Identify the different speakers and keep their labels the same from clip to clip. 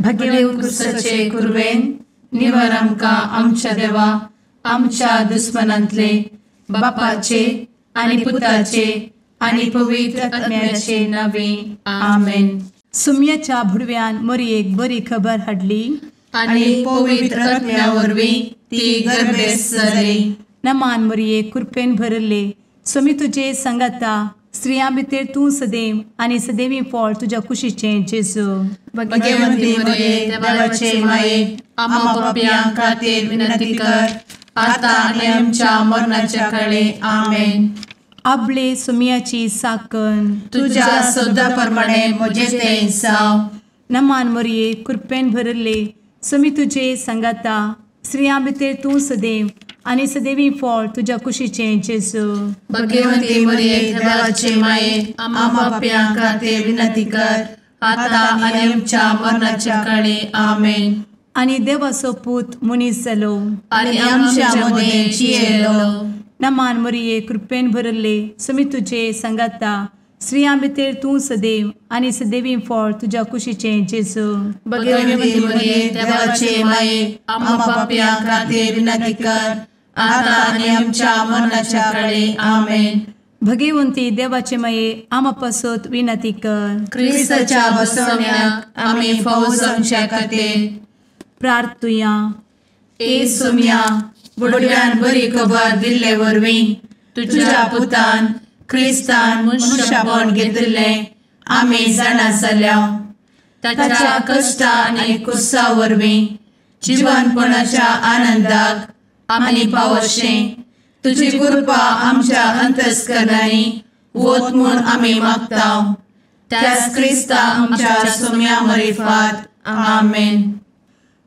Speaker 1: भगेवन कुर्साचे कुर्वेन निवार आमकां आमच्या देवा आमच्या दुस्मनांतले बापाचे आनी पुताचे आनी पवित्र आत्म्याचे नावे आमेन.
Speaker 2: सुम्याच्या भुडव्यान मरयेक बरी खबर हाडली
Speaker 1: आनी पवित्र आत्म्या वरवीं ती गर्भेस जाली.
Speaker 2: नमान मरयेक कृपेन भरले सुमी तुजे संगता स्त्रियां भितर तूं सदैव आनी सदैवी फळ तुज्या कुशीचें जेजू.
Speaker 1: भगवंती मरिये देवाचे माये आम्हा पाप्यां खातीर विनंती कर आता आनी आमच्या मरणाच्या काळी आमेन.
Speaker 2: आपले सुमयाची साकन
Speaker 1: तुझ्या सोदा प्रमाणे म्हजे तें जाव.
Speaker 2: नमान मरये कृपेन भरले सुमी तुजे संगता स्त्रियां भितर तूं सदैव आनी सदैवी फळ तुज्या कुशीचें जेजू.
Speaker 1: भगवंती मरिये देवाचे माये आम्हा पाप्यां खातीर विनंती कर आता आनी आमच्या मरणाच्या काळी आमेन.
Speaker 2: आनी देवाचो पूत मनीस जालो
Speaker 1: आनी आमच्या मदीं जियेलो.
Speaker 2: नमान मरये कृपेन भरले सुमी तुजे संगता स्त्रियां भितर तूं सदैव आनी सदैवी फळ तुज्या कुशीचें जेजू.
Speaker 1: भगवंती मरिये देवाचे माये आम्हा पाप्यां खातीर विनंती कर आता आनी आमच्या मरणाच्या काळी आमेन.
Speaker 2: भगवंती देवाचे माये आमा पासत विनंती कर.
Speaker 1: क्रिस्ताच्या बसवण्याक आमी फावो जावच्या खातीर
Speaker 2: प्रार्थुया.
Speaker 1: ए सुम्या बुडव्यान बरी खबर दिल्ले वरवीं तुज्या पुतान क्रिस्तान मनशापण घेतिल्लें आमी जाणा जाल्या. ताच्या कश्टा आनी कुर्सा वरवीं जिवनपणाच्या आनंदाक आमी पावशें तुजी कृपा आमच्या अंतस्करणांनी वत म्हूण आमी मागतांव. त्याच क्रिस्ता आमच्या सुम्या मरिफात आमेन.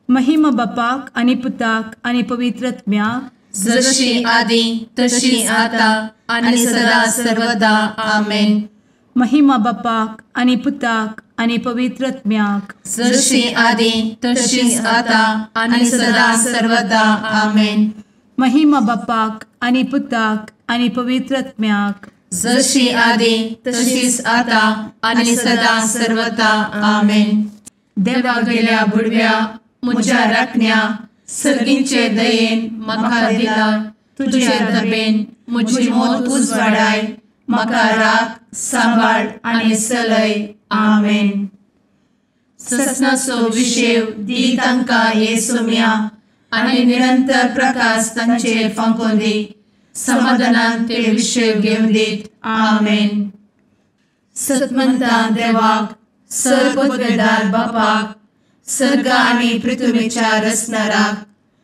Speaker 2: महिमा बापाक आनी पुताक आनी पवित्र आत्म्याक
Speaker 1: जशी आदी तशी आता आनी सदा सर्वदा आमेन.
Speaker 2: महिमा बापाक आनी पुताक आनी पवित्र आत्म्याक
Speaker 1: जशी आदी तशीच आता आनी सदा सर्वदा आमेन.
Speaker 2: महिमा बापाक आनी पुताक आनी पवित्र आत्म्याक
Speaker 1: जशी आदी तशीच आता आनी सदा सर्वदा आमेन. देवा गेल्या बुडव्या म्हज्या राखण्या सर्गींचे दयेन म्हाका दिला तुजे दबेन म्हजी मोत उजवाडाय म्हाका राख सांबाळ आनी चलय आमेन. ससनाचो विशेव दी तांकां हे सुम्या आनी निरंतर प्रकाश तांचेर फांकून दी. समाधानान ते विशेव घेवन दीत आमेन. सतमंता देवाक सर्वपदवेदार बापाक सर्ग आनी पृथ्वीच्या रचणाराक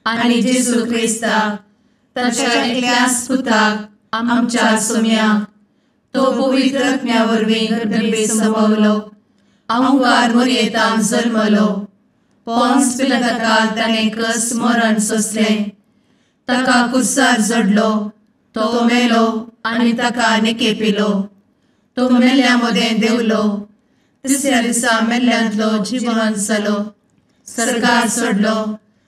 Speaker 1: आनी जेजू क्रिस्ताक ताच्या एकल्याच पुताक आमच्या सुम्याक तो पवित्र आत्म्या वरवीं गर्भे संभवलो. अंगार मरयेंत जल्मलो. पोन्स पिलाताकाल ताणें कस मरण सोंसलें. ताका कुर्सार जडलो. तो मेलो आनी ताका निकेपिलो. तो मेल्ल्या मदें देंवलो. तिसऱ्या दिसा मेल्ल्यांतलो जिवंत जालो. सर्गार चडलो.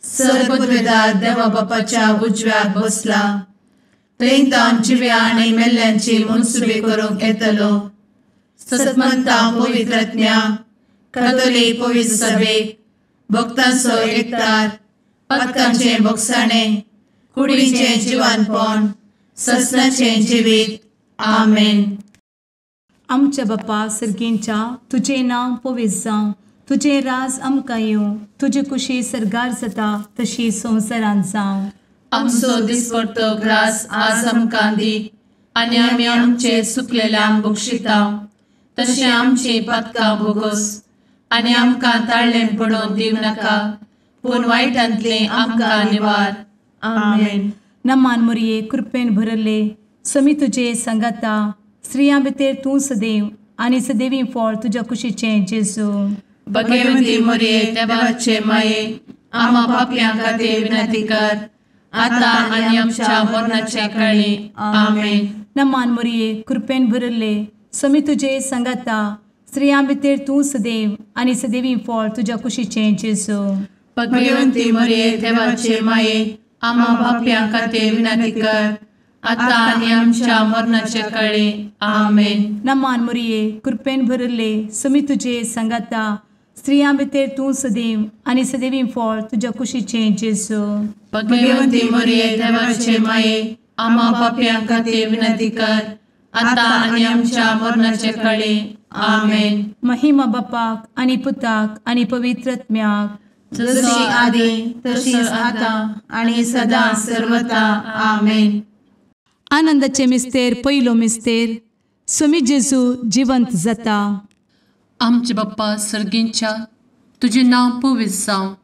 Speaker 1: सर्वपदवेदार देवा बापाच्या उजव्याक बसला. थंय तान जिव्या आनी मेल्ल्यांची मनसुबी करूंक येतलो. सतमंता पवित्र आत्म्या कातोलीक पवित्र सभेक भक्तांचो एकठार पातकांचें भोगसाणें कुडीचें जिवनपण ससनाचें जिवीत आमेन.
Speaker 2: आमच्या बापा सर्गींच्या तुजें नांव पवित्र जावं. तुजें राज आमकां येवं. तुजी कुशी सर्गार जाता तशी संवसारांत जावं.
Speaker 1: आमचो दिसपडटो ग्रास आज आमकां दी आनी आमी आमचे चुकलेल्यांक बक्षितांव. तशें आमची पातकां भोगोस आनी आमकां ताळ्ळें पडोवन दिव नाका पूण वायटांतलें आमकां निवार आमेन.
Speaker 2: नमान मरये कृपेन भरले समी तुजे संगता स्त्रियां भितर तूं सदैव आनी सदैवी फळ तुज्या कुशीचें जेजू.
Speaker 1: भगवंती मरिये देवाचे माये आम्हा पाप्यां खातीर विनंती कर आता आनी आमच्या मरणाच्या काळी आमेन.
Speaker 2: नमान मरये कृपेन भरले समी तुजे संगता स्त्रियां भितर तूं सदैव आनी सदैवी फळ तुज्या कुशीचें जेजू.
Speaker 1: भगवंती मरिये देवाचे माये आम्हा पाप्यां खातीर विनंती कर आता आनी आमच्या मरणाच्या काळी आमेन.
Speaker 2: नमान मरये कृपेन भरले समी तुजे संगता स्त्रियां भितर तूं सदैव आनी सदैवी फळ तुज्या कुशीचें जेजू.
Speaker 1: भगवंती मरिये देवाचे माये, आम्हा पाप्यां खातीर विनंती कर, आता आनी आमच्या मरणाचे काळी. आमेन.
Speaker 2: महिमा बापाक आनी पुताक आनी पवित्र आत्म्याक,
Speaker 1: जशी आदी तशीच आता आणि सदा सर्वदा. आमेन.
Speaker 2: आनंदाचे मिस्तेर पयलो मिस्तेर, स्वामी जेजू जिवंत जाता.
Speaker 1: आमचे बाप्पा सर्गींच्या, तुझे नांव पवित्र जावं,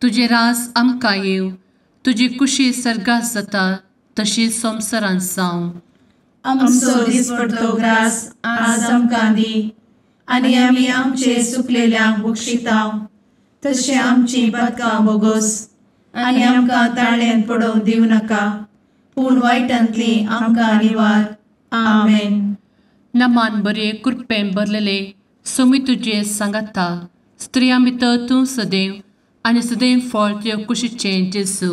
Speaker 1: तुझे राज आमकां येवं, तुजी कुशी सर्गात जाता तशी संवसारांत जावं. आमचो दिसपडटो ग्रास आज आमकां दी, आनी आमी आमचे सुकलेल्यांक बक्षितांव, तशें आमची पातकां बोगोस आनी आमकां ताळ्यान पडोवंक दिवं नाका, पूण वायटांतली आमकां निवार. आमेन. नमान बरे कृपेन भरलेले स्वामी तुजे सांगाता, स्त्रियां भितर तूं सदैव आनी सदैव फळ तुज्या कुशीचें जेजू.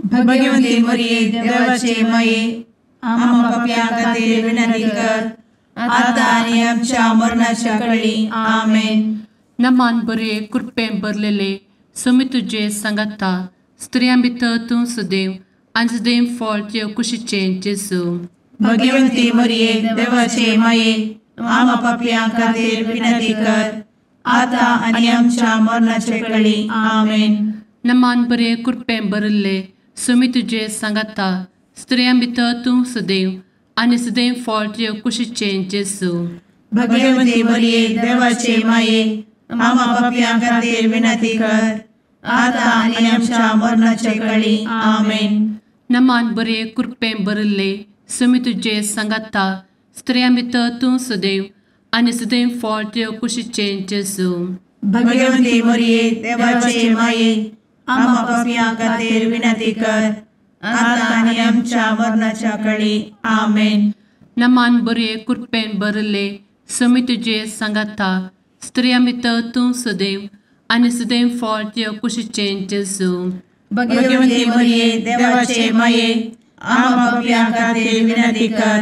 Speaker 1: भगवंती मरिये देवाचे माये, आम्हा पाप्यां खातीर विनंती कर, आता आनी आमच्या मरणाच्या काळी. आमेन. नमान बरे कृपेन भरलेले स्वामी तुजे सांगाता, स्त्रियां भितर तूं सदैव आनी सदैव फळ तुज्या कुशीचें जेजू. भगवंती मरिये देवाचे माये, आम्हा पाप्यां खातीर विनंती कर, आता आनी आमच्या मरणाचे काळी. आमेन. नमान बरे कृपेन भरले स्वामी तुजे सांगाता, स्त्रियां भितर तूं सदैव आनी सदैव फळ तुज्या कुशीचें जेजू. भगवंती मरिये देवाचे माये, आम्हा पाप्यां खातीर विनंती कर, आता आनी आमच्या मरणाचे काळी. आमेन. नमान बरे कृपेन भरले स्वामी तुजे सांगाता, स्त्रियां भितर तूं सदैव आनी सदैव फळ तुज्या कुशीचें जेजू. भगवंती मरिये देवाचे माये, आम्हा पाप्यां खातीर विनंती कर, आता आनी आमच्या मरणाच्या काळी. आमेन. नमान बरे कृपेन भरले स्वामी तुजे सांगाता, स्त्रियां भितर तूं सदैव आनी सदैव फळ तुज्या कुशीचें जेजू. भगवंती मरिये देवाचे माये, आम्हा पाप्यां खातीर विनंती कर,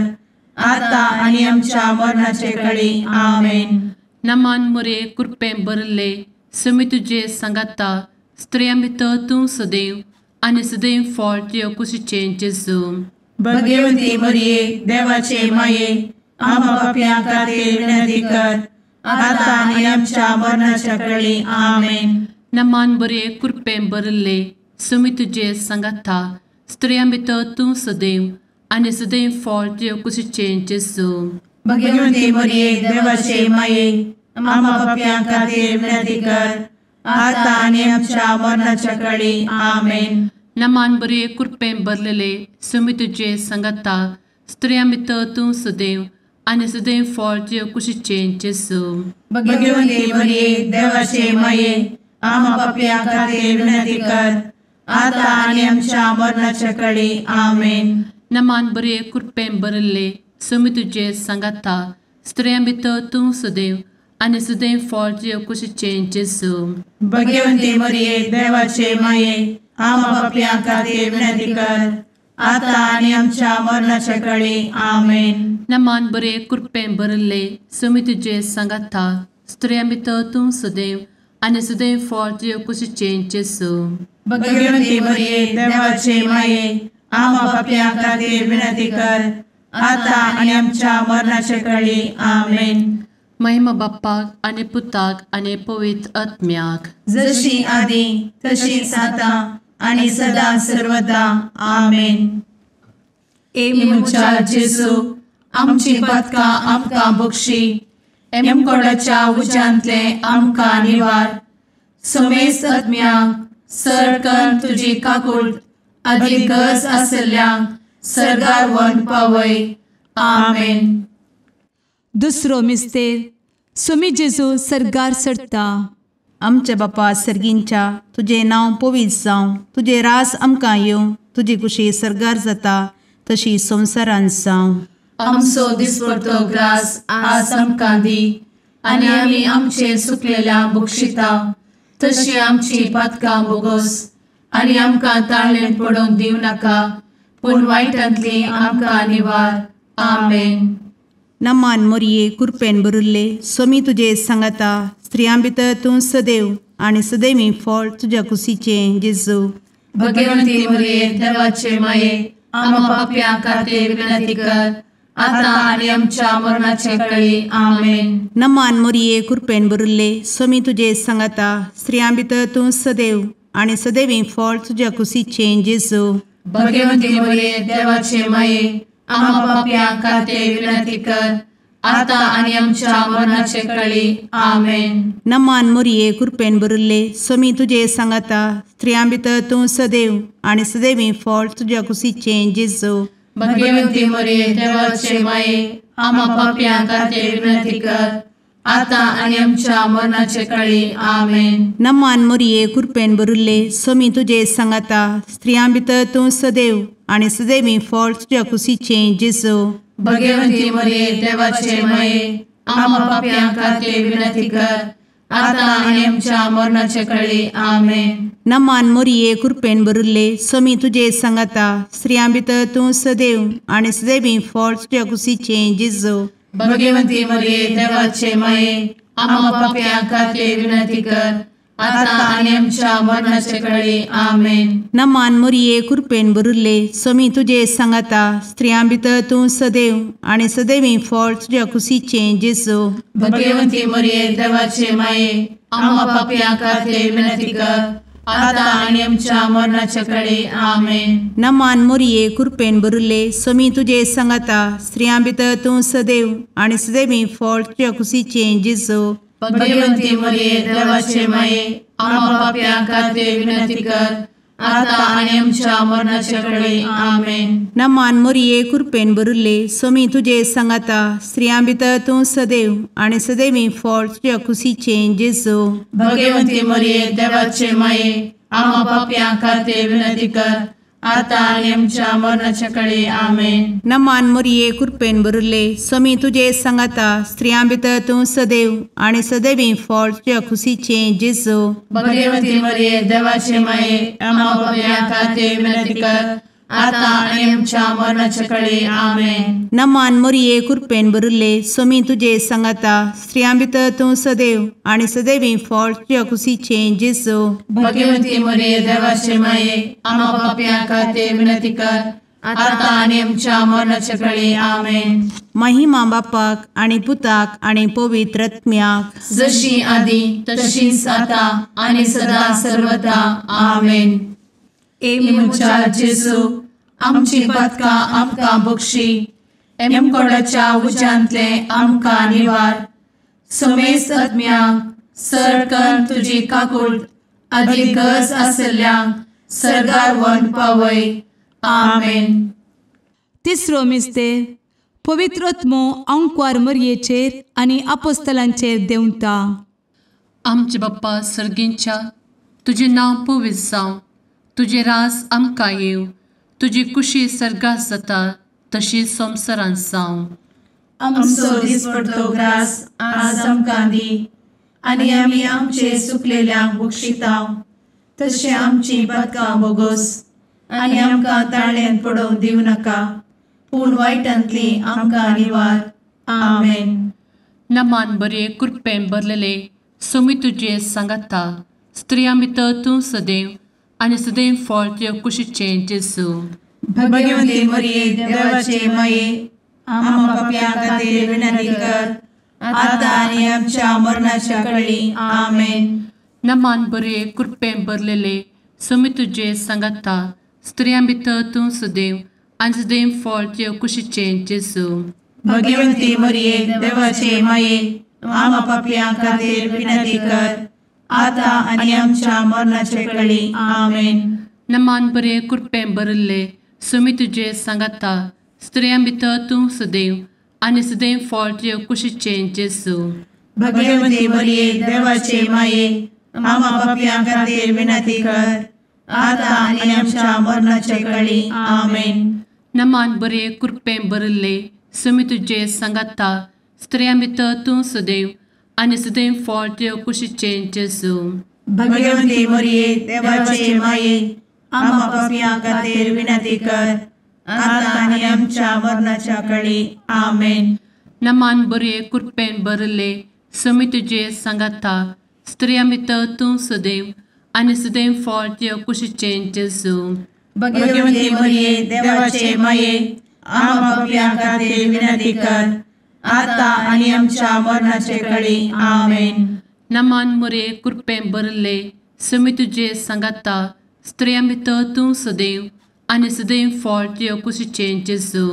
Speaker 1: आता आनी आमच्या मरणाचे काळी. आमेन. नमान बरे कृपेन भरले स्वामी तुजे सांगाता, स्त्रियां भितर तूं सदैव आनी सदैव फळ तुज्या कुशीचें जेजू. भगवंती मरिये देवाचे माये, आम्हा पाप्यां खातीर विनंती कर, आता आनी आमच्या मरणाच्या काळी. आमेन. नमान बरे कृपेन भरले स्वामी तुजे सांगाता, स्त्रियां भितर तूं सदैव आनी सदैव फळ तुज्या कुशीचें जेजू. भगवंती मरिये देवाचे माये, आम्हा पाप्यां खातीर विनंती कर, आता आनी आमच्या मरणाच्या काळी. आमेन. नमान बरे कृपेन भरलेले स्वामी तुजे सांगाता, स्त्रियां भितर तूं सदैव आनी सदैव फळ तुज्या कुशीचें जेजू. भगवंती मरिये देवाचे माये, आम्हा पाप्यां खातीर विनंती कर, आता आनी आमच्या मरणाच्या काळी. आमेन. नमान बरे कृपेन भरले स्वामी तुजे सांगाता, स्त्रियां भितर तूं सदैव आनी सदैव फळ तुज्या कुशीचें जेजू. भगवंती मरिये देवाचे माये, आम्हा पाप्यां खातीर विनंती कर, आता आनी आमच्या मरणाच्या काळी. आमेन. नमान बरे कृपेन भरले स्वामी तुजे सांगाता, स्त्रियां भितर तूं सदैव आनी सदैव फळ तुज्या कुशीचें जेजू. भगवंती मरिये देवाचे माये, आम्हा पाप्यां खातीर विनंती कर, आता आनी आमच्या मरणाच्या काळी. आमेन. महिमा बाप्पाक आनी पुताक आनी पवित्र आत्म्याक, जशी आदी तशीच आता आनी सदा सर्वदा. आमेन. मुचा जेजू, आमची पातकां आमकां बक्षी, एमकोडाच्या उज्यांतले आमकां निवार. समेस्त आत्म्यांक सरकन तुजी काकूट, आदी गरज आसल्ल्यांक सर्गार व्हरून पावय. आमेन.
Speaker 2: दुसरो मिस्तेर, स्वामी जेजू सर्गार सरता.
Speaker 3: आमचे बापा सर्गींच्या, तुझे नांव पवित्र जावं, तुझे रास आमकां येवं, तुजी कुशी सर्गार जाता तशी संवसारांत जावं.
Speaker 1: आमचो दिसपडटो ग्रास आज आमकां दी, आनी आमी आमचे सुकलेल्यांक बक्षितांव, तशी आमची पातकां बोगोस आनी आमकां ताळ्यान पडोवंक दिवं नाका, पूण वायटांतली आमकां निवार. आमेन.
Speaker 3: नमान मरिये कृपेन भरिल्ले स्वामी तुजे सांगाता, स्त्रियां भितर तूं सदैव आणि सदैवी फळ तुझ्या कुशीचें जेजू.
Speaker 1: भगवंती मरिये देवाचे माये आम्हा पाप्यां खातीर विनंती कर आता आणि आमच्या मरणाचे काळी आमेन.
Speaker 3: नमान मोरये कृपेन भरिल्ले स्वामी तुजे सांगाता स्त्रियां भितर तूं सदैव आणि सदैवी फळ तुझ्या कुशीचें जेजू.
Speaker 1: भगवंती मरिये देवाचे माये आम्हा पाप्यां खातीर विनंती कर आता आणि आमच्या मरणाचे काळी आमेन.
Speaker 3: नमान मोरये कृपेन भरिल्ले स्वामी तुजे सांगाता स्त्रियां भितर तूं सदैव आणि सदैवी फळ तुझ्या कुशीचें जेजू.
Speaker 1: भगवंती मरिये देवाचे माये आम्हा पाप्यां खातीर विनंती कर आता आणि आमच्या मरणाचे काळी आमेन.
Speaker 3: नमान मोरये कृपेन भरिल्ले स्वामी तुजे सांगाता स्त्रियां भितर तूं सदैव आणि सदैवी फळ तुझ्या कुशीचें जेजू.
Speaker 1: भगवंती मरिये देवाचे माये आम्हा पाप्यां खातीर विनंती कर आता आणि आमच्या मरणाचे काळी आमेन.
Speaker 3: नमान मोरये कृपेन भरिल्ले स्वामी तुजे सांगाता स्त्रियां भितर तूं सदैव आणि सदैवी फळ तुझ्या कुशीचें जेजू.
Speaker 1: भगवंती मरिये देवाचे माये आम्हा पाप्यां खातीर विनंती कर आता आणि आमच्या मरणाचे काळी आमेन.
Speaker 3: नमान मोरये कृपेन भरिल्ले स्वामी तुजे सांगाता स्त्रियां भितर तूं सदैव आणि सदैवी फळ तुझ्या कुशीचें जेजू.
Speaker 1: भगवंती मरिये देवाचे माये आम्हा पाप्यां खातीर विनंती कर आता आणि आमच्या मरणाचे काळी आमेन.
Speaker 3: नमान मोरये कृपेन भरिल्ले स्वामी तुजे सांगाता स्त्रियां भितर तूं सदैव आणि सदैवी फळ तुझ्या कुशीचें जेजू.
Speaker 1: भगवंती मरिये देवाचे माये आम्हा पाप्यां खातीर विनंती कर आता आणि आमच्या मरणाचे काळी आमेन.
Speaker 3: नमान मोरये कृपेन भरिल्ले स्वामी तुजे सांगाता स्त्रियां भितर तूं सदैव आणि सदैवी फळ तुझ्या कुशीचें जेजू.
Speaker 1: भगवंती मरिये देवाचे माये आम्हा पाप्यां खातीर विनंती कर आता आणि आमच्या मरणाच्या काळी आमेन.
Speaker 3: नमान मोरये कृपेन भरिल्ले स्वामी तुजे सांगाता स्त्रियां भितर तूं सदैव आणि सदैवी फळ तुझ्या कुशीचें जेजू.
Speaker 1: भगवंती मरिये देवाचे माये आम्हा पाप्यां खातीर विनंती कर आता आणि आमच्या मरणाच्या काळी आमेन.
Speaker 3: नमान मोरये कृपेन भरिल्ले स्वामी तुजे सांगाता स्त्रियां भितर तूं सदैव आणि सदैवी फळ तुझ्या कुशीचें जेजू.
Speaker 1: भगवंती मरिये देवाचे माये आम्हा पाप्यां खातीर विनंती कर आता आणि आमच्या मरणाच्या काळी आमेन.
Speaker 3: महिमा बापाक आणि पुताक आणि पवित्र आत्म्याक
Speaker 1: जशी आधी तशीच आता आणि सदा सर्वदा आमेन. एमच्या जेजू आमची पदकां आमकां बक्षी एमकोडाच्या उज्यांतले आमकां निवार. समेस्त आत्म्यांक सरकन तुजी काकूट अधिक गरज आसल्ल्यांक सरगार व्हरून पावय. आमेन.
Speaker 2: तिसरो मिस्तेर पवित्र आत्मो अंकवार मरयेचेर आनी आपोस्तलांचेर देंवता.
Speaker 1: आमचे बाप्पा सर्गींच्या तुजें नांव पवित्र जावं, तुजें रास आमकां येव, तुजी कुशी सर्गास जाता तशीच संवसारांत जावं. आमचो दिसपडटो ग्रास आज आमकां दी आनी आमी आमचे चुकलेल्यांक बक्षितांव, तशें आमची पदकां बोगोस आनी आमकां ताळ्यान पडोवंक दिवं नाका, पूण वायटांतली आमकां निवार. आमेन. नमान बरे कृपेन भरलेले सोमी तुजे सांगाता स्त्रियां भितर तूं सदैव आनी सदैव फळ तुज्या कुशीचें जेजू. भगवंती मरिये देवाचे माये आम्हा पाप्यां खातीर विनंती कर आता आनी आमच्या मरणाच्या काळी आमेन. नमान बरे कृपेन भरलेले सोमी तुजे सांगाता स्त्रियां भितर तूं सदैव आनी सदैव फळ तुज्या कुशीचें जेजू. भगवंती मरिये देवाचे माये आम्हा पाप्यां खातीर विनंती कर आता आनी आमच्या मरणाचे काळी आमेन. नमान बरे कृपेन भरले सोमी तुजे सांगाता स्त्रियां भितर तूं सदैव आनी सदैव फळ तुज्या कुशीचें जेजू. भगवंती मरिये देवाचे माये आम्हा पाप्यां खातीर विनंती कर आता आनी आमच्या मरणाचे काळी आमेन. नमान बरे कृपेन भरले सोमी तुजे सांगाता स्त्रियां भितर तूं सदैव आनी सदैव फळ तुज्या कुशीचें जेजू. भगवंती मरिये देवाचे माये आम्हा पाप्यां खातीर विनंती कर आता आनी आमच्या मरणाच्या काळी आमेन. नमान बरे कृपेन भरले सुमी तुझे सांगाता स्त्रियां भितर तूं सदैव आनी सदैव फळ तुझ्या कुशीचें जेजू.
Speaker 4: भगवंती मरिये देवाचे माये आम्हा पापियां खातीर विनंती कर आता आनी आमच्या मरणाचे काळी आमेन.
Speaker 1: नमान मोरे कृपें भरले सुमी तुझे सांगाता स्त्रियां भितर तूं सदैव आनी सदैव फळ तुझ्या कुशीचें जेजू.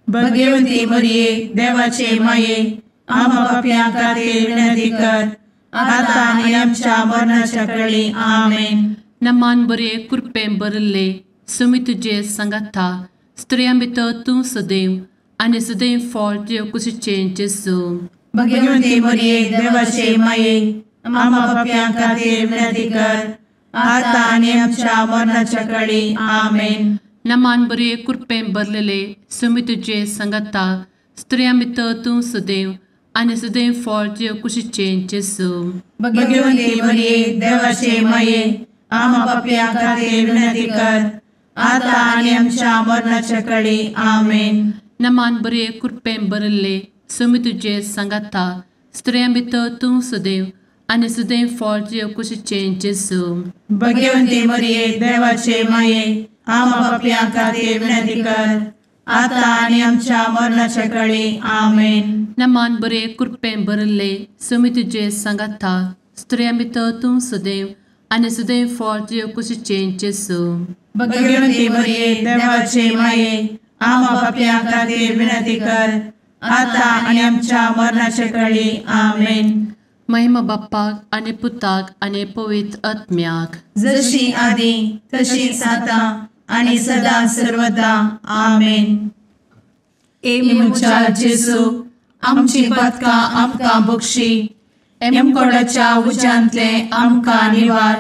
Speaker 4: भगवंती मरिये देवाचे माये आम्हा पापियां खातीर विनंती कर आता आनी आमच्या मरणाच्या काळी आमेन.
Speaker 1: नमान बरे कृपें भरले सुमी तुझे सांगाता स्त्रियां भितर तूं सदैव आनी सदैव फळ तुझ्या कुशीचें जेजू.
Speaker 4: भगवंती मरिये देवाचे माये आम्हा पापियां खातीर विनंती कर आता आनी आमच्या मरणाच्या काळी आमेन.
Speaker 1: नमान बरे कृपें भरलेले सुमी तुझे सांगाता स्त्रियां भितर तूं सदैव आनी सदैव फळ तुझ्या कुशीचें जेजू.
Speaker 4: भगवंती मरिये देवाचे माये आम्हा पापियां खातीर विनंती कर आता आनी आमच्या मरणाच्या काळी आमेन.
Speaker 1: नमान बरे कृपें भरले सुमी तुझे सांगाता स्त्रियां भितर तूं सदैव आनी सदैव फळ तुझ्या कुशीचें जेजू.
Speaker 4: भगवंती मरिये देवाचे माये आम्हा पापियां खातीर विनंती कर आता आनी आमच्या मरणाच्या काळी आमेन.
Speaker 1: नमान बरे कृपें भरले सुमी तुझे सांगाता स्त्रियां भितर तूं सदैव आनी सदैव फळ तुझ्या कुशीचें जेजू.
Speaker 4: भगवंती मरिये देवाचे माये आम्हा पापियां खातीर विनंती कर आता आनी आमच्या मरणाच्या काळी आमेन.
Speaker 1: महिमा बाप्पाक आनी पुताक आनी पवित्र आत्म्याक
Speaker 4: जशी आदी तशीच आता आनी सदा सर्वदा आमेन.
Speaker 2: मुचा जेजू आमची पदकां आमकां बक्षी एमकोडाच्या उज्यांतले आमकां निवार.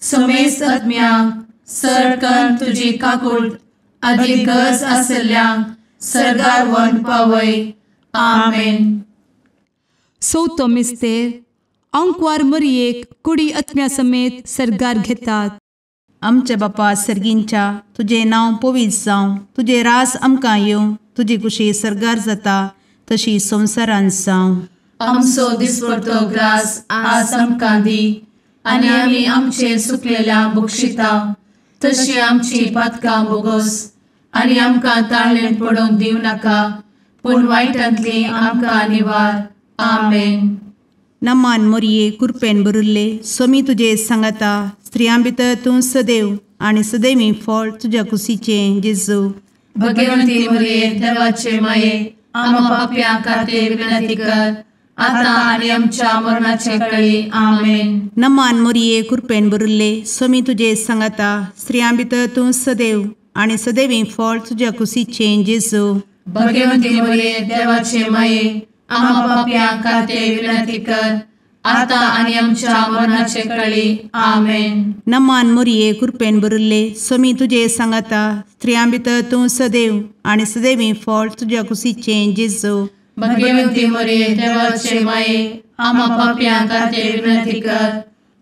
Speaker 2: सुमेस्त आत्म्यांक सरकन तुजी काकूट अधिक गरज आसल्यांक सरगार व्हरून पावय. आमेन. चवथो मिस्तेर अंकवार मरियेक कुडी आत्म्या समेत सरगार घेतात.
Speaker 3: आमच्या बापा सर्गींच्या तुझे नांव पवित्र जावं, तुझे रास आमकां येवं, तुजी कुशी सरगार जाता तशी संवसारांत जावं.
Speaker 2: आमचो दिसपडटो ग्रास आज आमकां दी आनी आमी आमचे सुकलेल्यांक बक्षिता तशी आमची पातकां बोगोस आनी आमकां ताळ्ळेन पडोवंक दिवं नाका पूण वायटांतली आमकां निवार. आमेन.
Speaker 3: नमान मोरये कृपेन भरिल्ले सोमी तुजे सांगाता स्त्रियां भितर तूं सदैव आनी सदैवी फळ तुज्या कुशीचें जेजू.
Speaker 2: भगवंती मरिये देवाचे माये आमकां पाप्यां खातीर विनंती कर आता आनी आमच्या मरणाचे काळी. आमेन.
Speaker 3: नमान मोरये कृपेन भरिल्ले सोमी तुजे सांगाता स्त्रियां भितर तूं सदैव आनी सदैवी फळ तुज्या कुशीचें जेजू.
Speaker 2: भगवंती मरिये देवाचे माये आमकां पाप्यां खातीर विनंती कर आता आनी आमच्या मरणाचे काळी. आमेन.
Speaker 3: नमान मोरये कृपेन भरिल्ले सोमी तुजे सांगाता स्त्रियां भितर तूं सदैव आनी सदैवी फळ तुज्या कुशीचें जेजू.
Speaker 2: भगवंती मरिये देवाचे माये आमकां पाप्यां खातीर विनंती कर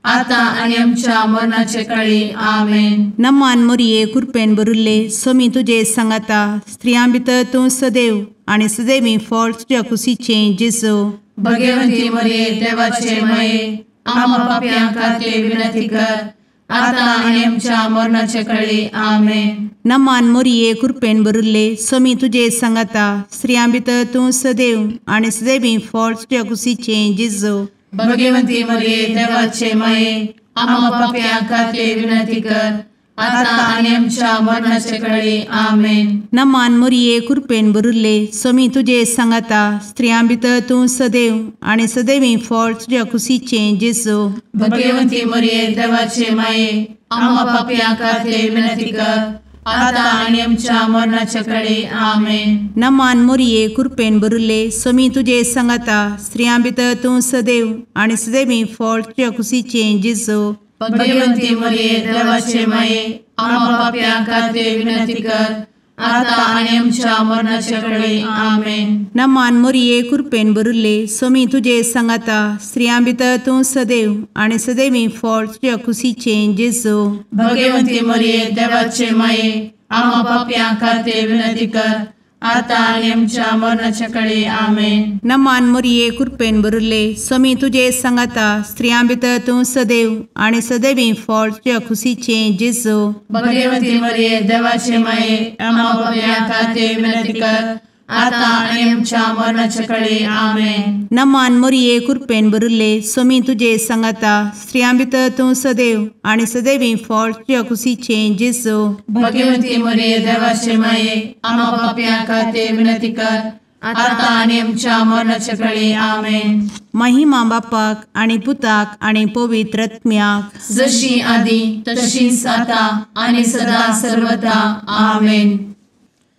Speaker 2: आता आनी आमच्या मरणाचे काळी. आमेन.
Speaker 3: नमान मोरये कृपेन भरिल्ले सोमी तुजे सांगाता स्त्रियां भितर तूं सदैव आनी सदैवी फळ तुज्या कुशीचें जेजू.
Speaker 2: भगवंती मरिये देवाचे माये आमकां पाप्यां खातीर विनंती कर आता आनी आमच्या मरणाचे काळी. आमेन.
Speaker 3: नमान मोरये कृपेन भरिल्ले सोमी तुजे सांगाता स्त्रियां भितर तूं सदैव आनी सदैवी फळ तुज्या कुशीचें जेजू.
Speaker 2: भगवंती मरिये देवाचे माये आमकां पाप्यां खातीर विनंती कर आता आनी आमच्या मरणाचे काळी. आमेन.
Speaker 3: नमान मोरये कृपेन भरिल्ले सोमी तुजे सांगाता स्त्रियां भितर तूं सदैव आनी सदैवी फळ तुज्या कुशीचें जेजू.
Speaker 2: भगवंती मरिये देवाचे माये आमकां पाप्यां खातीर विनंती कर आता आनी आमच्या मरणाचे काळी. आमेन.
Speaker 3: नमान मोरये कृपेन भरिल्ले सोमी तुजे सांगाता स्त्रियां भितर तूं सदैव आनी सदैवी फळ तुज्या कुशीचें जेजू.
Speaker 2: भगवंती मरिये देवाचे माये आमकां पाप्यां खातीर विनंती कर आता आनी आमच्या मरणाचे काळी. आमेन.
Speaker 3: नमान मोरये कृपेन भरिल्ले सोमी तुजे सांगाता स्त्रियां भितर तूं सदैव आनी सदैवी फळ तुज्या कुशीचें जेजू.
Speaker 2: भगवंती मरिये देवाचे माये आमकां पाप्यां खातीर विनंती कर
Speaker 4: आता आणि आमच्या मरणाच्या काळी आमेन.
Speaker 3: नमान मोरये कृपेन बरुले स्वामी तुझे सांगाता स्त्रियां भितर तूं सदैव आणि सदैवी फळ तुझ्या खुशीचे जेजू.
Speaker 4: भगवती मरिये देवाचे माये आम्हा पापियां खातीर विनंती कर, आता आणि आमच्या मरणाच्या काळी आमेन.
Speaker 3: नमान मोरये कृपेन बरुले स्वामी तुझे सांगाता स्त्रियां भितर तूं सदैव आणि सदैवी फळ तुझ्या खुशीचे जेजू.
Speaker 4: भगवती मरिये देवाचे माये आम्हा पापियां खातीर विनंती कर, आता आणि आमच्या मरणाच्या काळी आमेन.
Speaker 3: महिमा बापाक आणि पुताक आणि पवित्र आत्म्याक
Speaker 4: जशी आधी तशीच आता आणि सदा सर्वदा आमेन.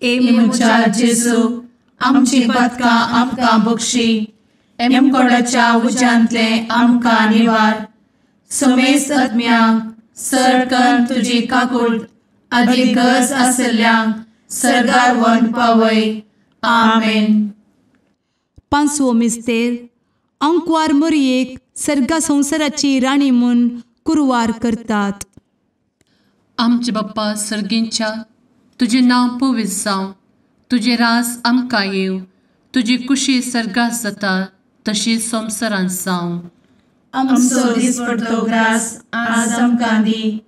Speaker 4: एमुच्या जेजू आमची पदकां आमकां बक्षी, एमकोडाच्या उज्यांतले आमकां निवार. समेस्त आत्म्यांक सरकन तुजी काकूट अधिक गरज आसल्ल्यांक सर्गार व्हरून पावय. आमेन.
Speaker 5: पांचवो मिस्तेर अंकवार मोरयेक सर्गा संवसाराची राणी म्हूण कुरवार करतात.
Speaker 1: आमचे बाप्पा सर्गींच्या तुझे नांव पवित्र जावं, तुझे रास आमकां येव, तुजी कुशी सर्गात जाता तशी संवसारांत जावं.
Speaker 4: आमचो दिसपडटो ग्रास आज आमकां दी,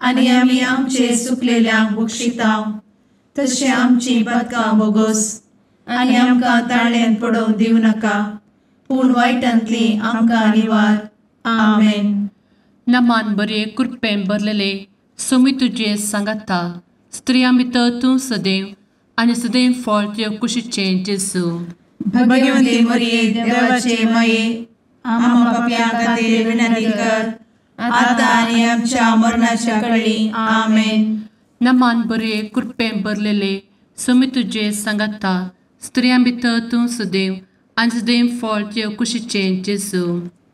Speaker 4: आनी आमी आमचे सुकलेल्यांक बक्षितांव. तशें आमची पदकां बोगोस आनी आमकां ताळ्यान पडोवंक दिवं नाका, पूण वायटांतली आमकां निवार. आमेन.
Speaker 1: नमान बरे कृपेन भरलेले सोमी तुझे सांगाता स्त्रियां भितर तूं सदैव आणि सदैव फळ तुझ्या कुशीचे जेजू.
Speaker 4: भगवती मरिये देवाचे माये आम्हा पापियां खातीर विनंती कर, आता आनी आमच्या मरणाच्या काळी आमेन.
Speaker 1: नमान बरे कृपेन भरलेले सोमी तुझे सांगाता स्त्रियां भितर तूं सदैव आणि सदैव फळ तुझ्या कुशीचे जेजू.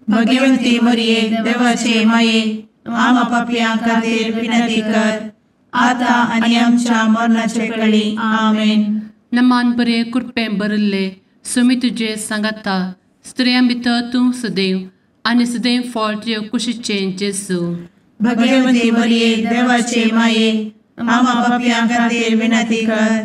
Speaker 4: भगवती मरिये देवाचे माये आम्हा पापियां खातीर विनंती कर, आता आनी आमच्या मरणाच्या काळी आमेन.
Speaker 1: नमान बरे कृपेन भरले सोमी तुझे सांगाता स्त्रियां भितर तूं सदैव आणि सदैव फळ तुझ्या कुशीचे जेजू.
Speaker 4: भगवती मरिये देवाचे माये आम्हा पापियां खातीर विनंती कर,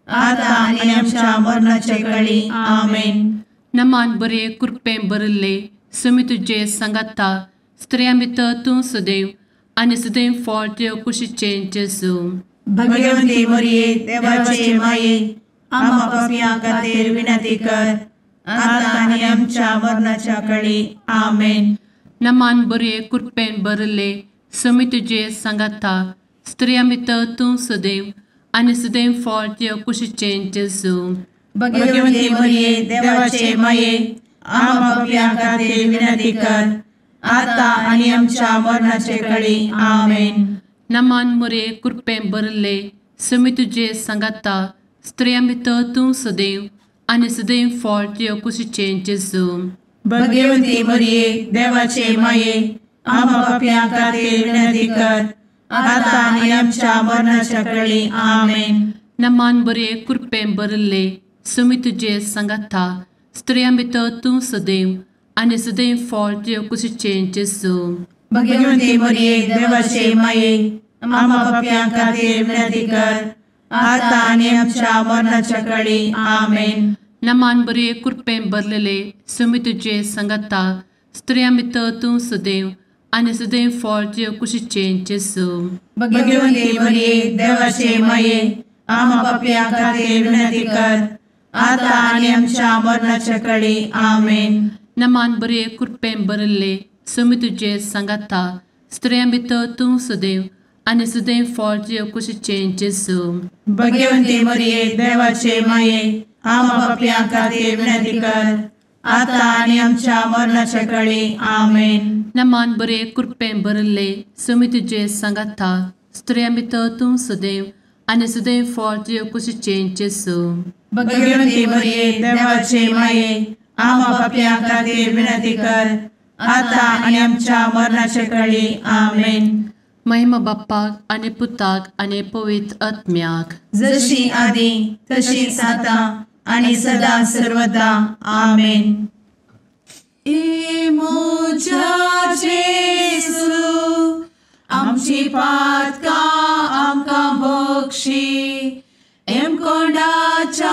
Speaker 4: आता आनी आमच्या मरणाच्या काळी आमेन.
Speaker 1: नमान बरे कृपेन भरले सोमी तुझे सांगाता स्त्रियां भितर तूं सदैव आणि सदैव फळ तुझ्या कुशीचे जेजू.
Speaker 4: भगवती मरिये देवाचे माये आम्हा पापियां खातीर विनंती कर, आता आनी आमच्या मरणाच्या काळी आमेन.
Speaker 1: नमान बरे कृपेन भरले सोमी तुझे सांगाता स्त्रियां भितर तूं सदैव आणि सदैव फळ तुझ्या कुशीचे जेजू.
Speaker 4: भगवती मरिये देवाचे माये आम्हा पापियां खातीर विनंती कर, आता आनी आमच्या मरणाच्या काळी आमेन.
Speaker 1: नमान बरे कृपेन भरले सोमी तुझे सांगाता स्त्रियां भितर तूं सदैव आणि सदैव फळ तुझ्या कुशीचे जेजू.
Speaker 4: भगवती मरिये देवाचे माये आम्हा पापियां खातीर विनंती कर, आता आनी आमच्या मरणाच्या काळी आमेन.
Speaker 1: नमान बरे कृपेन भरले सोमी तुझे सांगाता स्त्रियां भितर तूं सदैव आणि सदैव फळ तुझ्या कुशीचे जेजू.
Speaker 4: भगवती मरिये देवाचे माये आम्हा पापियां खातीर विनंती कर, आता आनी आमच्या मरणाच्या काळी आमेन.
Speaker 1: नमान बरे कृपेन भरलेले सोमी तुझे सांगाता स्त्रियां भितर तूं सदैव आणि सदैव फळ तुझ्या कुशीचे जेजू.
Speaker 4: भगवती मरिये देवाचे माये आम्हा पापियां खातीर विनंती कर, आता आनी आमच्या मरणाच्या काळी आमेन.
Speaker 1: नमान बरे कृपेन भरले सोमी तुझे सांगाता स्त्रियां भितर तूं सदैव आणि सदैव फळ तुझ्या कुशीचे जेजू.
Speaker 4: भगवती मरिये देवाचे माये आम्हा पापियां खातीर विनंती कर, आता आनी आमच्या मरणाच्या काळी आमेन.
Speaker 1: नमान बरे कृपेन भरले सोमी तुझे सांगाता स्त्रियां भितर तूं सदैव आणि सदैव फळ तुझ्या कुशीचे जेजू.
Speaker 4: भगवती मरिये देवाचे माये आम्हा पापियां खातीर विनंती कर, आता आनी आमच्या मरणाच्या काळी आमेन.
Speaker 1: महिमा बाप्पाक आणि पुताक आणि पवित्र आत्म्याक
Speaker 4: जशी आधी तशीच आता आणि सदा सर्वदा आमेन. मोजा जेसू आमची पातकां आमकां बक्षी, एम कोंडाच्या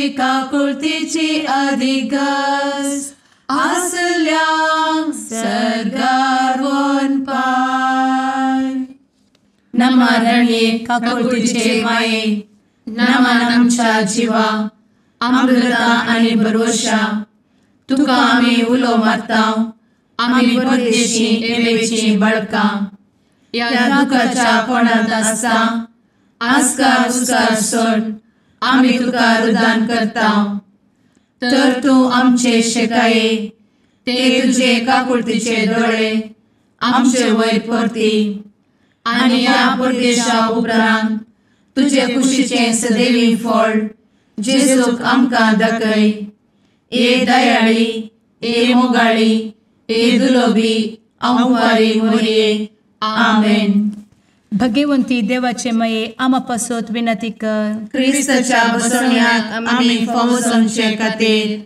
Speaker 4: तुजी काकुळतीची अधिगस आसल्या सर्गार वन पाय. नमारणे काकुळतीचे माये नमान आमच्या जिवा अमृता आणि भरोशा तुका आम्ही उलो मारता. आम्ही परदेशी येवेची बळका या दुखाच्या कोणात असता आस्कार उस्कार सोड आम्ही तुका रुदान करता. तर तू आमचे शेकाये ते तुझे काकुळतीचे डोळे आमचे वयर परती आणि या परदेशा उपरांत तुझे कुशीचे सदैवी फळ जेजूक आमकां दाखय. ए दयाळी ए मोगाळी ए दुलोबी अंवारी मोरये. आमेन.
Speaker 5: भगवंती देवाचे मये आमा पासत विनंती कर.
Speaker 4: क्रिस्ताच्या बसवण्याक आम्ही फावो समचे खातीर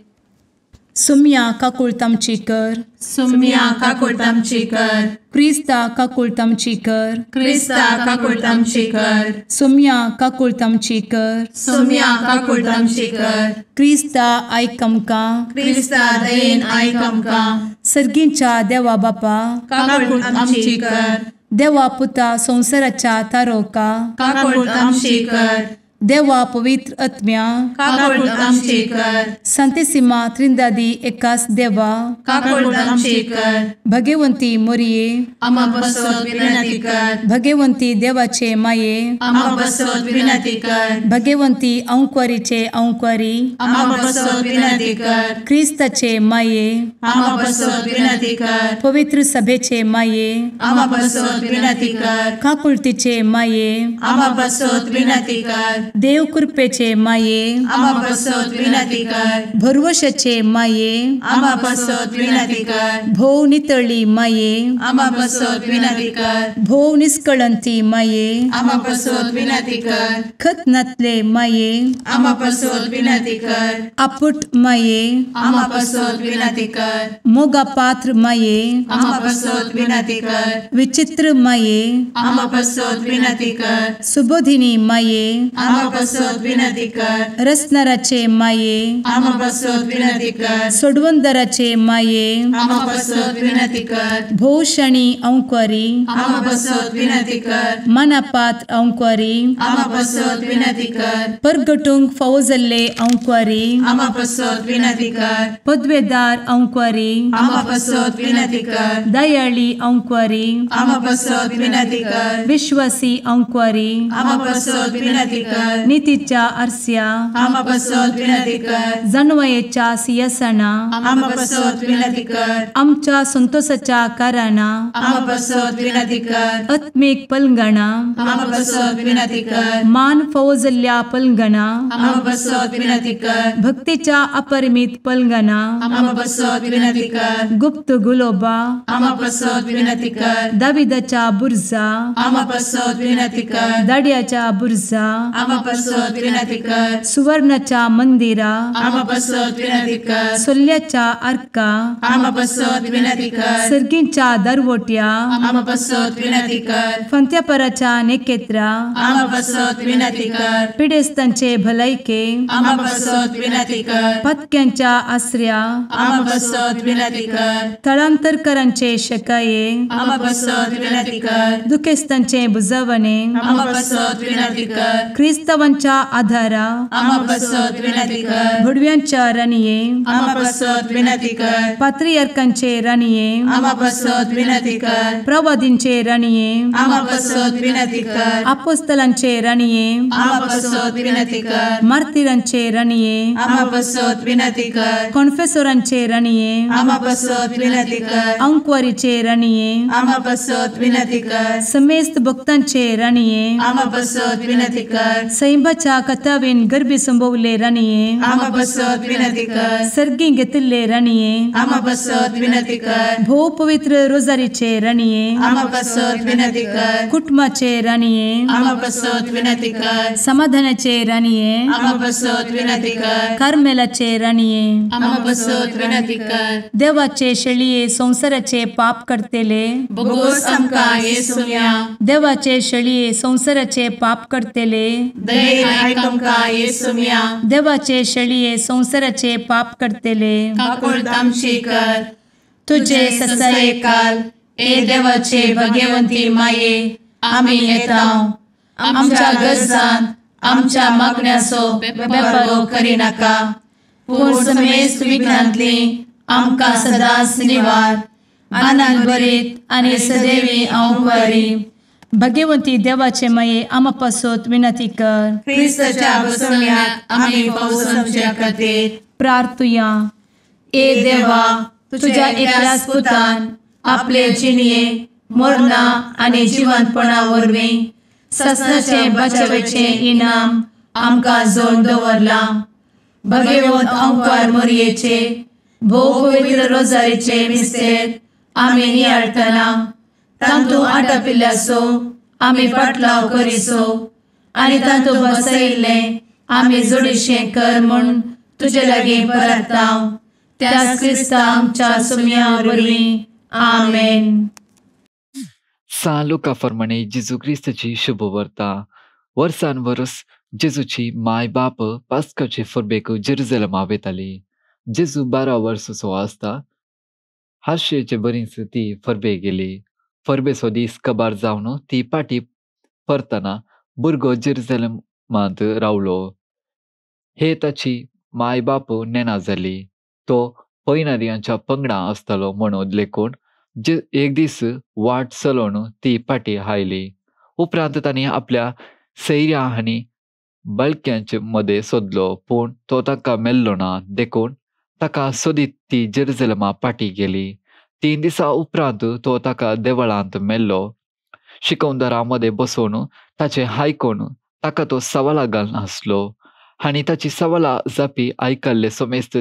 Speaker 5: सुम्या काकुळतामची कर.
Speaker 4: सुम्या काकुळतामची कर.
Speaker 5: क्रिस्ता काकुळतामची कर.
Speaker 4: क्रिस्ता काकुळतामची कर.
Speaker 5: सुम्या काकुळतामची कर.
Speaker 4: सुम्या काकुळतामची कर.
Speaker 5: क्रिस्ता आयक आमकां.
Speaker 4: क्रिस्ता दयेन आयक आमकां.
Speaker 5: सर्गींच्या देवा बापा
Speaker 4: काकुळतामची कर.
Speaker 5: देवा पुता संसाराच्या तारोका
Speaker 4: काकुळतामची कर.
Speaker 5: देवा पवित्र आत्म्या
Speaker 4: काकुळतामची कर.
Speaker 5: सांतेसिमा त्रिंदादी एकाच देवा
Speaker 4: काकुळतामची कर.
Speaker 5: भगवंती मोरये
Speaker 4: आमा बसवत विनंती कर.
Speaker 5: भगवंती देवाचे माये
Speaker 4: आमा बसवत विनंती कर.
Speaker 5: भगवंती अंकुरीचे अंकुरी
Speaker 4: आमा बसवत विनंती कर.
Speaker 5: ख्रिस्ताचे माये
Speaker 4: आमा बसवत विनंती कर.
Speaker 5: पवित्र सभेचे माये
Speaker 4: आमा बसवत विनंती कर.
Speaker 5: काकुळतीचे माये
Speaker 4: आमा बसवत विनंती कर.
Speaker 5: देव कृपेचे माये
Speaker 4: आमा बसवत विनंती कर.
Speaker 5: भरवशाचे माये
Speaker 4: आमा बसवत विनंती कर.
Speaker 5: भोव नितळी माये
Speaker 4: आमा बसवत विनंती कर.
Speaker 5: भोव निष्कळंती माये
Speaker 4: आमा बसवत विनंती कर.
Speaker 5: खतनातले माये
Speaker 4: आमा बसवत विनंती कर.
Speaker 5: आपुट माये
Speaker 4: आमा बसवत विनंती कर.
Speaker 5: मोगा पात्र माये
Speaker 4: आमा बसवत विनंती कर.
Speaker 5: विचित्र माये
Speaker 4: आमा बसवत विनंती कर.
Speaker 5: सुबोधिनी माये
Speaker 4: आमा बसवत विनंती कर.
Speaker 5: रसनाराचे माये
Speaker 4: आमा बसवत विनंती कर.
Speaker 5: सोडवंदराचे माये
Speaker 4: आमा बसवत विनंती कर.
Speaker 5: भोषणी अंकुरी
Speaker 4: आमा बसवत विनंती कर.
Speaker 5: मनापात्र अंकुरी
Speaker 4: आमा बसवत विनंती कर.
Speaker 5: परगटूंक फौजल्ले अंकुरी
Speaker 4: आमा बसवत विनंती कर.
Speaker 5: पदवेदार अंकुरी
Speaker 4: आमा बसवत विनंती कर.
Speaker 5: दयाळी अंकुरी
Speaker 4: आमा बसवत विनंती कर.
Speaker 5: विश्वासी अंकुरी
Speaker 4: आमा बसवत विनंती कर.
Speaker 5: नीतीच्या आरस्या
Speaker 4: आमा बसवत विनंती कर.
Speaker 5: जाणवायेच्या सिंहासना
Speaker 4: आमा बसवत विनंती कर.
Speaker 5: आमच्या संतोषाच्या कारणा
Speaker 4: आमा बसवत विनंती कर.
Speaker 5: आत्मिक पलंगणा
Speaker 4: आमा बसवत विनंती कर.
Speaker 5: मान फौजल्ल्या पलंगणा
Speaker 4: आमा बसवत विनंती कर.
Speaker 5: भक्तीच्या अपरिमित पलंगणा
Speaker 4: आमा बसवत विनंती कर.
Speaker 5: गुप्त गुलोबा
Speaker 4: आमा बसवत विनंती कर.
Speaker 5: दाविदाच्या बुर्जा
Speaker 4: आमा बसवत विनंती कर.
Speaker 5: दाड्याच्या बुर्जा
Speaker 4: आमा बसवत विनंती कर.
Speaker 5: सुवर्णाच्या मंदिरा
Speaker 4: आमा बसवत विनंती कर.
Speaker 5: सोल्याच्या अर्का
Speaker 4: आमा बसवत विनंती कर.
Speaker 5: सर्गींच्या दरवोट्या
Speaker 4: आमा बसवत विनंती कर.
Speaker 5: फंत्यापराच्या नेकेत्रा
Speaker 4: आमा बसवत विनंती कर.
Speaker 5: पिडेस्तांचे भलायके
Speaker 4: आमा बसवत विनंती कर.
Speaker 5: पथक्यांच्या आसऱ्या
Speaker 4: आमा बसवत विनंती कर.
Speaker 5: स्थळांतरकरांचे शकाये
Speaker 4: आमा बसवत विनंती कर.
Speaker 5: दुखेस्तांचे बुजावणे
Speaker 4: आमा बसवत विनंती कर.
Speaker 5: ख्रिस्तवांच्या आधारा
Speaker 4: आमा बसवत विनंती कर.
Speaker 5: भडव्यांच्या राणीये
Speaker 4: आमा बसवत विनंती कर.
Speaker 5: पात्रियार्कांचे राणीये
Speaker 4: आमा बसवत विनंती कर.
Speaker 5: प्रवादींचे राणीये
Speaker 4: आमा बसवत विनंती कर.
Speaker 5: अपोस्तलांचे राणीये
Speaker 4: आमा बसवत विनंती कर.
Speaker 5: मार्तिरांचे राणीये
Speaker 4: आमा बसवत विनंती कर.
Speaker 5: कॉन्फेसोरांचे राणीये
Speaker 4: आमा बसवत विनंती कर.
Speaker 5: अंकुरीचे राणीये
Speaker 4: आमा बसवत विनंती कर.
Speaker 5: समेस्त भक्तांचे राणीये
Speaker 4: आमा बसवत विनंती कर.
Speaker 5: सैंबाच्या कथावेन गर्भी संभवले राणीये
Speaker 4: आमा बसवत विनंती कर.
Speaker 5: सर्गी घेतले राणीये
Speaker 4: आमा बसवत विनंती कर.
Speaker 5: भो पवित्र रोजारीचे राणीये
Speaker 4: आमा बसवत विनंती कर.
Speaker 5: कुटुंबाचे राणीये
Speaker 4: आमा बसवत विनंती कर.
Speaker 5: समाधानाचे राणीये
Speaker 4: आमा बसवत विनंती कर.
Speaker 5: कार्मेलाचे राणीये
Speaker 4: आमा बसवत विनंती कर.
Speaker 5: देवाचे शेळिये संसाराचे पाप करतेले
Speaker 4: बोगोस आमकां येसूया.
Speaker 5: देवाचे शेळिये संसाराचे पाप करतेले
Speaker 4: दये आयक आमकां येसू मिया
Speaker 5: देवाचे शेळये संवसाराचे पाप करतेले
Speaker 4: काकूळ तामशी कर
Speaker 5: तुझे ससाये काल
Speaker 4: ए देवाचे भगवंती माये आमी येता आमच्या गरजांत आमच्या मागण्याचो बेपारो करी नाका पूण समेस्त विघ्नांतली आमकां सदांच निवार आनंद बरीत आनी सदैवी आंवकारी
Speaker 5: भगवंती देवाचे माये आमा पासत विनंती कर
Speaker 4: क्रिस्ताच्या बसवण्यात आमी पावसाच्या खातीर
Speaker 5: प्रार्थुया
Speaker 4: ए देवा तुझ्या एकल्याच पुतान आपले जिणये मरणा आनी जिवंतपणा वरवीं ससनाचे बचावेचे इनाम आमकां जोड दवरला भगवंत आंवकार मोरयेचे भोव पवित्र रोजारीचे मिस्तेर आमी नियाळटना तांतू आटापिल्ल्याचो आमी पाटलाव करिसो आनी तांतू बसयिल्ले आमी जोडिशें कर म्हूण तुजे लागीं परतांव त्याच क्रिस्ता आमच्या सुम्या वरवीं आमेन.
Speaker 6: लुका प्रमाणे जेजू क्रिस्ताची शुभ वार्ता वर्सान वर्स जेजूची माय बाप पास्काचे फरबेक जेरुसलेमा वेताली. जेजू 12 वर्साचो आसता हास्येचे बरीच ती फरबे गेली. फरबेचो दीस कबार जावन ती पाटी परतना भुरगो जेरुसलेमांत रावलो. हे ताची माय बाप नेना जाली. तो पैनारियांच्या पंगडा आसतालो म्हणून लेकून एक दीस वाट चलोवन ती पाटी हायली. उपरांत तांणी आपल्या सैऱ्या आनी बाळक्यांचे मदें सोदलो पूण तो ताका मेल्लो ना. देखून ताका सोदीत ती जेरुसलेमा पाटी गेली. 3 दिसां उपरांत तो ताका देवळांत मेल्लो. शिकवणदारां बसोवन ताचे आयकून ताका तो सवालां घालना आसलो आनी ताची सवालां जापी आयकल्ले समेस्त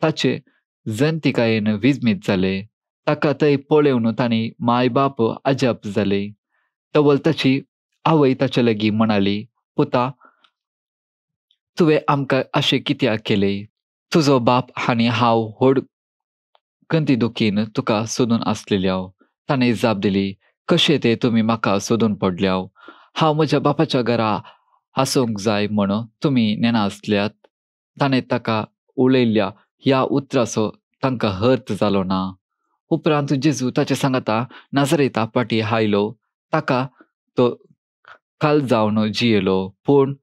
Speaker 6: ताचे जंतिकायेन विस्मीत जाले. ताका थंय पळोवन तांणी माय बाप अजाप जाले. तवल ताची आवय ताचे लागीं म्हणाली, पुता, तुवें आमकां अशें कित्याक केलें? तुजो बाप आनी हांव व्हड कंतिदुखीन तुका सोदून आसलेल्याव. ताणें जाप दिली, कशें तें तुमी म्हाका सोदून पडल्याव? हांव म्हज्या बापाच्या घरा आसूंक जाय म्हण तुमी नेना आसल्यात. ताणें ताका उलयल्ल्या ह्या उतराचो तांकां अर्थ जालो ना. उपरांत जेजू ताचे सांगाता नाजरेता पाटी हायलो. ताका तो काल जावन जियेलो पूण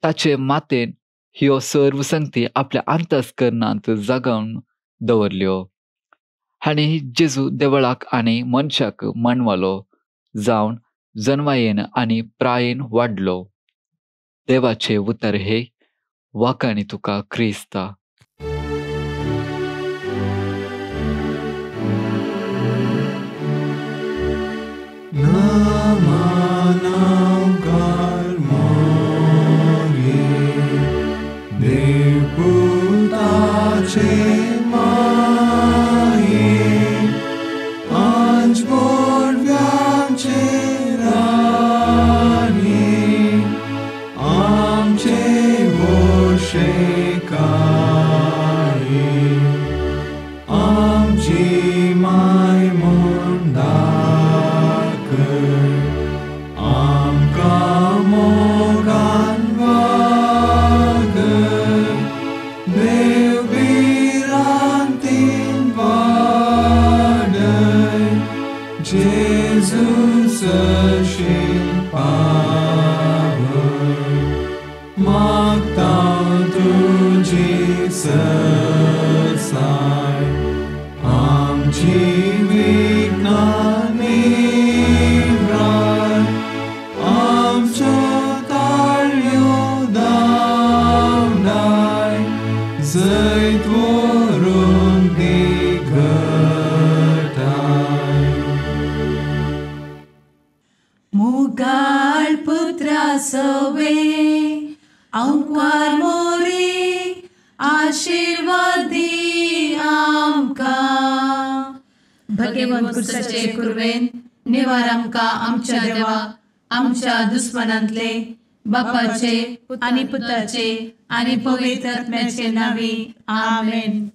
Speaker 6: ताचे मातेन ह्यो सर्व संगती आपल्या अंतस्करणांत जागोवन दवरल्यो. आनी जेजू देवळाक आनी मनशाक मानवालो जावन जन्मायेन आनी प्रायेन वाडलो. देवाचे उतर हे वाकाणी तुका क्रिस्ता.
Speaker 4: मुगाळ पुत्रा सवे अंकार मोरी आशीर्वादी आमकां. भगवंत क्रिस्ताचे कुरवेन निवार आमकां आमच्या देवाक आमच्या दुस्मनांतले बापाचे आनी पुताचे आनी पवित्र आत्म्याचे नांवी. आमेन.